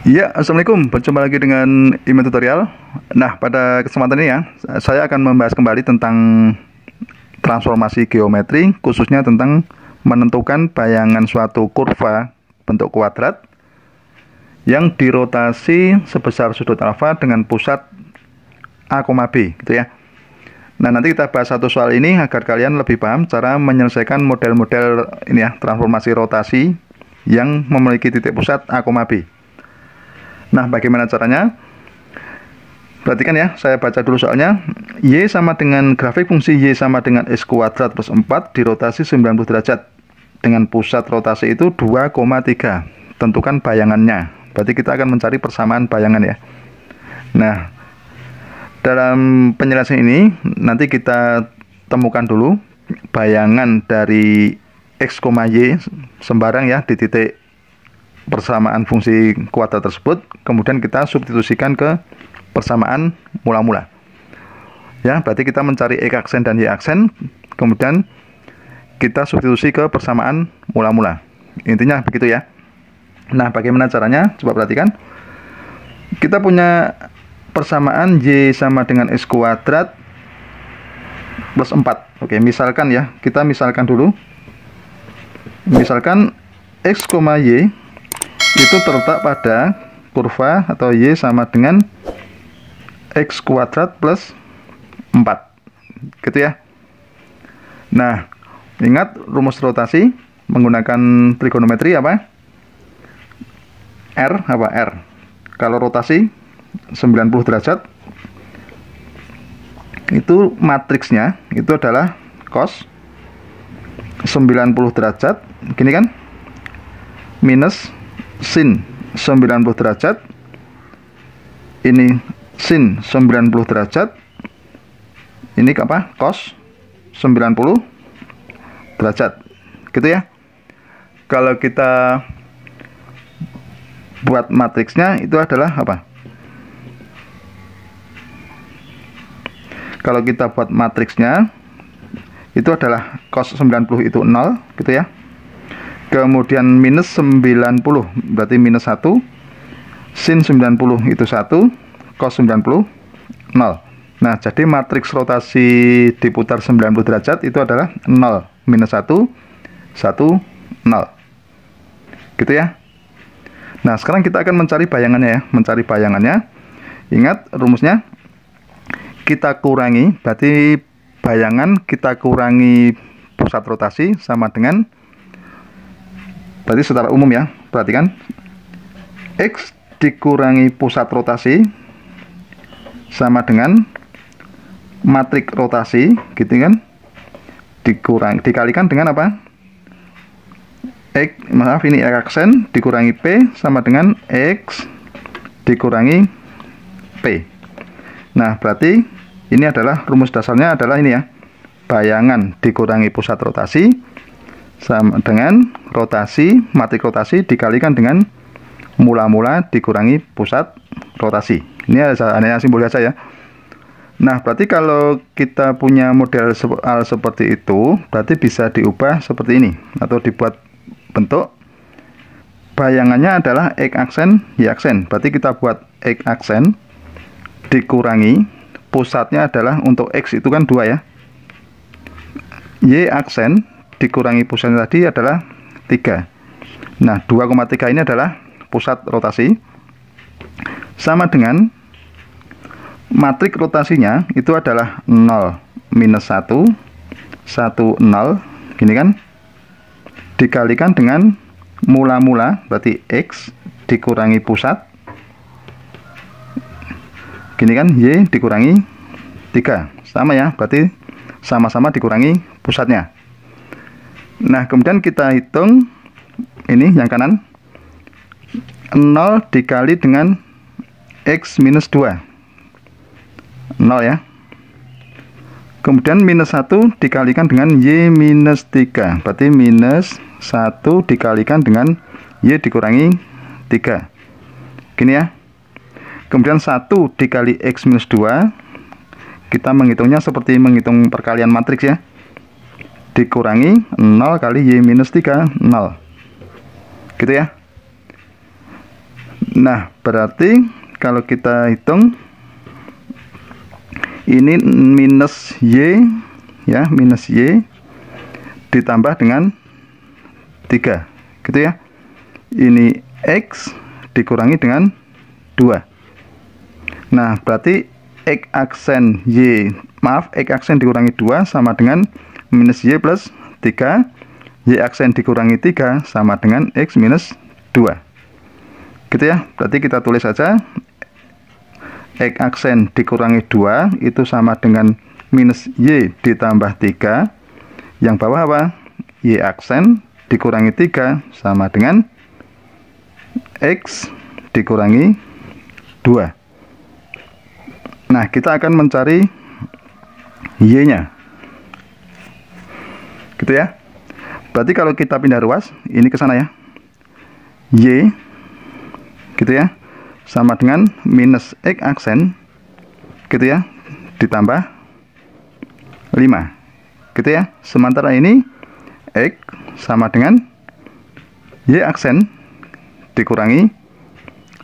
Ya, Assalamualaikum. Berjumpa lagi dengan Iman Tutorial. Nah, pada kesempatan ini ya, saya akan membahas kembali tentang transformasi geometri, khususnya tentang menentukan bayangan suatu kurva bentuk kuadrat yang dirotasi sebesar sudut alfa dengan pusat A, B, gitu ya. Nah, nanti kita bahas satu soal ini agar kalian lebih paham cara menyelesaikan model-model ini ya, transformasi rotasi yang memiliki titik pusat A, B. Nah, bagaimana caranya? Perhatikan ya, saya baca dulu soalnya. Y sama dengan grafik fungsi Y sama dengan X kuadrat plus 4 dirotasi 90 derajat. Dengan pusat rotasi itu 2,3. Tentukan bayangannya. Berarti kita akan mencari persamaan bayangan ya. Nah, dalam penjelasan ini, nanti kita temukan dulu bayangan dari X, Y sembarang ya di titik persamaan fungsi kuadrat tersebut, kemudian kita substitusikan ke persamaan mula-mula ya. Berarti kita mencari X aksen dan Y aksen, kemudian kita substitusi ke persamaan mula-mula, intinya begitu ya. Nah, bagaimana caranya? Coba perhatikan. Kita punya persamaan Y sama dengan X kuadrat plus 4. Oke, misalkan ya, kita misalkan dulu, misalkan X, Y itu terletak pada kurva atau Y sama dengan X kuadrat plus 4, gitu ya. Nah, ingat rumus rotasi menggunakan trigonometri apa? R. Kalau rotasi 90 derajat, itu matriksnya itu adalah cos 90 derajat, gini kan, minus sin 90 derajat, ini sin 90 derajat, ini apa? Cos 90 derajat, gitu ya. Kalau kita buat matriksnya itu adalah apa? Kalau kita buat matriksnya itu adalah cos 90 itu 0, gitu ya. Kemudian minus 90 berarti minus 1, sin 90 itu 1, cos 90 0. Nah, jadi matriks rotasi diputar 90 derajat itu adalah 0, minus 1, 1, 0, gitu ya. Nah, sekarang kita akan mencari bayangannya ya. Mencari bayangannya, ingat rumusnya, kita kurangi, berarti bayangan kita kurangi pusat rotasi sama dengan, berarti secara umum ya, perhatikan, X dikurangi pusat rotasi sama dengan matrik rotasi, gitu kan, dikalikan dengan apa? X, maaf ini X aksen, dikurangi P sama dengan X dikurangi P. Nah, berarti ini adalah rumus dasarnya adalah ini ya, bayangan dikurangi pusat rotasi sama dengan rotasi, matrik rotasi dikalikan dengan mula-mula dikurangi pusat rotasi. Ini hanya simbol biasa ya. Nah, berarti kalau kita punya model soal seperti itu, berarti bisa diubah seperti ini atau dibuat bentuk bayangannya adalah X aksen, Y aksen. Berarti kita buat X aksen dikurangi pusatnya adalah untuk X itu kan 2 ya. Y aksen dikurangi pusatnya tadi adalah 3. Nah, 2,3 ini adalah pusat rotasi sama dengan matrik rotasinya itu adalah 0, minus 1, 1, 0, gini kan, dikalikan dengan mula-mula, berarti X dikurangi pusat, gini kan, Y dikurangi 3, sama ya, berarti sama-sama dikurangi pusatnya. Nah, kemudian kita hitung ini yang kanan, 0 dikali dengan X minus 2, 0 ya. Kemudian minus 1 dikalikan dengan Y minus 3, berarti minus 1 dikalikan dengan Y dikurangi 3, gini ya. Kemudian 1 dikali X minus 2, kita menghitungnya seperti menghitung perkalian matriks ya, dikurangi 0 kali Y minus 3, 0, gitu ya. Nah, berarti kalau kita hitung ini minus Y ya, minus Y ditambah dengan 3 gitu ya. Ini X dikurangi dengan 2. Nah, berarti X aksen Y, maaf, X aksen dikurangi 2 sama dengan minus Y plus 3. Y aksen dikurangi 3 sama dengan X minus 2 gitu ya. Berarti kita tulis saja X aksen dikurangi 2 itu sama dengan minus Y ditambah 3. Yang bawah apa? Y aksen dikurangi 3 sama dengan X dikurangi 2. Nah, kita akan mencari Y-nya gitu ya. Berarti kalau kita pindah ruas ini ke sana ya, Y gitu ya, sama dengan minus X aksen gitu ya, ditambah 5 gitu ya. Sementara ini X sama dengan Y aksen dikurangi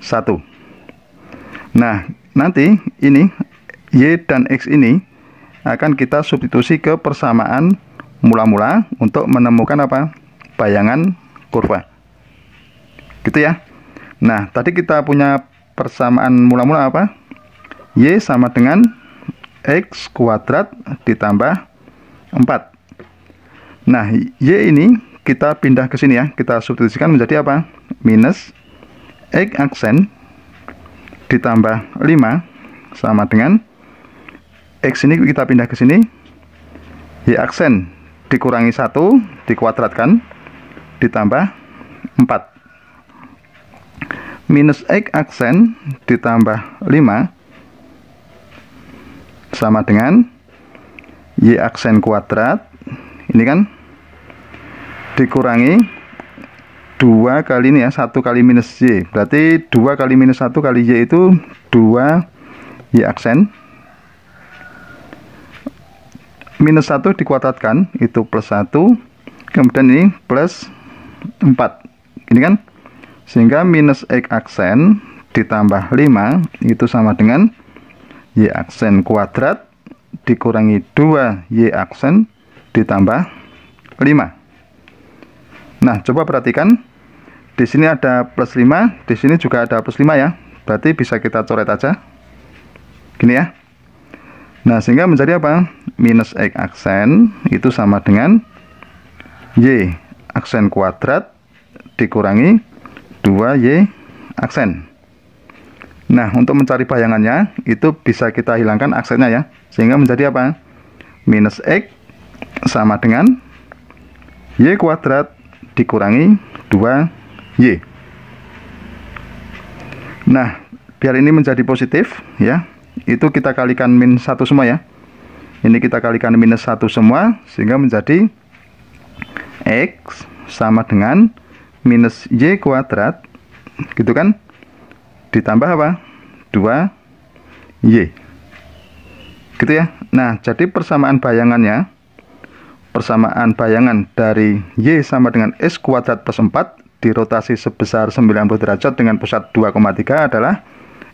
1. Nah, nanti ini Y dan X ini akan kita substitusi ke persamaan mula-mula untuk menemukan apa? Bayangan kurva gitu ya. Nah, tadi kita punya persamaan mula-mula apa? Y sama dengan X kuadrat ditambah 4. Nah, Y ini kita pindah ke sini ya, kita substitusikan menjadi apa? Minus X aksen ditambah 5 sama dengan X ini kita pindah ke sini, Y aksen dikurangi 1 dikuadratkan ditambah 4 minus X aksen ditambah 5 sama dengan Y aksen kuadrat ini kan dikurangi 2 kali ini ya, 1 kali minus Y, berarti 2 kali minus 1 kali Y itu 2 Y aksen minus 1 dikuadratkan itu plus 1, kemudian ini plus 4 ini kan, sehingga minus X aksen ditambah 5 itu sama dengan Y aksen kuadrat dikurangi 2 Y aksen ditambah 5. Nah, coba perhatikan di sini ada plus 5, di sini juga ada plus 5 ya, berarti bisa kita coret aja gini ya. Nah, sehingga menjadi apa? Minus X aksen itu sama dengan Y aksen kuadrat dikurangi 2Y aksen. Nah, untuk mencari bayangannya itu bisa kita hilangkan aksennya ya, sehingga menjadi apa? Minus X sama dengan Y kuadrat dikurangi 2Y. Nah, biar ini menjadi positif ya, itu kita kalikan min 1 semua ya. Ini kita kalikan minus 1 semua, sehingga menjadi X sama dengan minus Y kuadrat gitu kan, ditambah apa? 2Y gitu ya. Nah, jadi persamaan bayangannya, persamaan bayangan dari Y sama dengan X kuadrat plus 4 dirotasi sebesar 90 derajat dengan pusat 2,3 adalah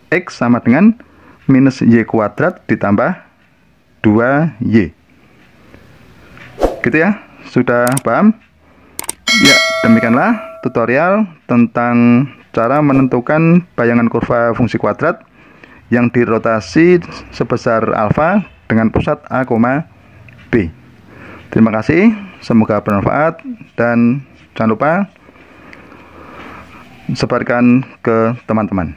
X sama dengan minus Y kuadrat ditambah 2Y gitu ya. Sudah paham? Ya, demikianlah tutorial tentang cara menentukan bayangan kurva fungsi kuadrat yang dirotasi sebesar alfa dengan pusat A, B. Terima kasih, semoga bermanfaat, dan jangan lupa sebarkan ke teman-teman.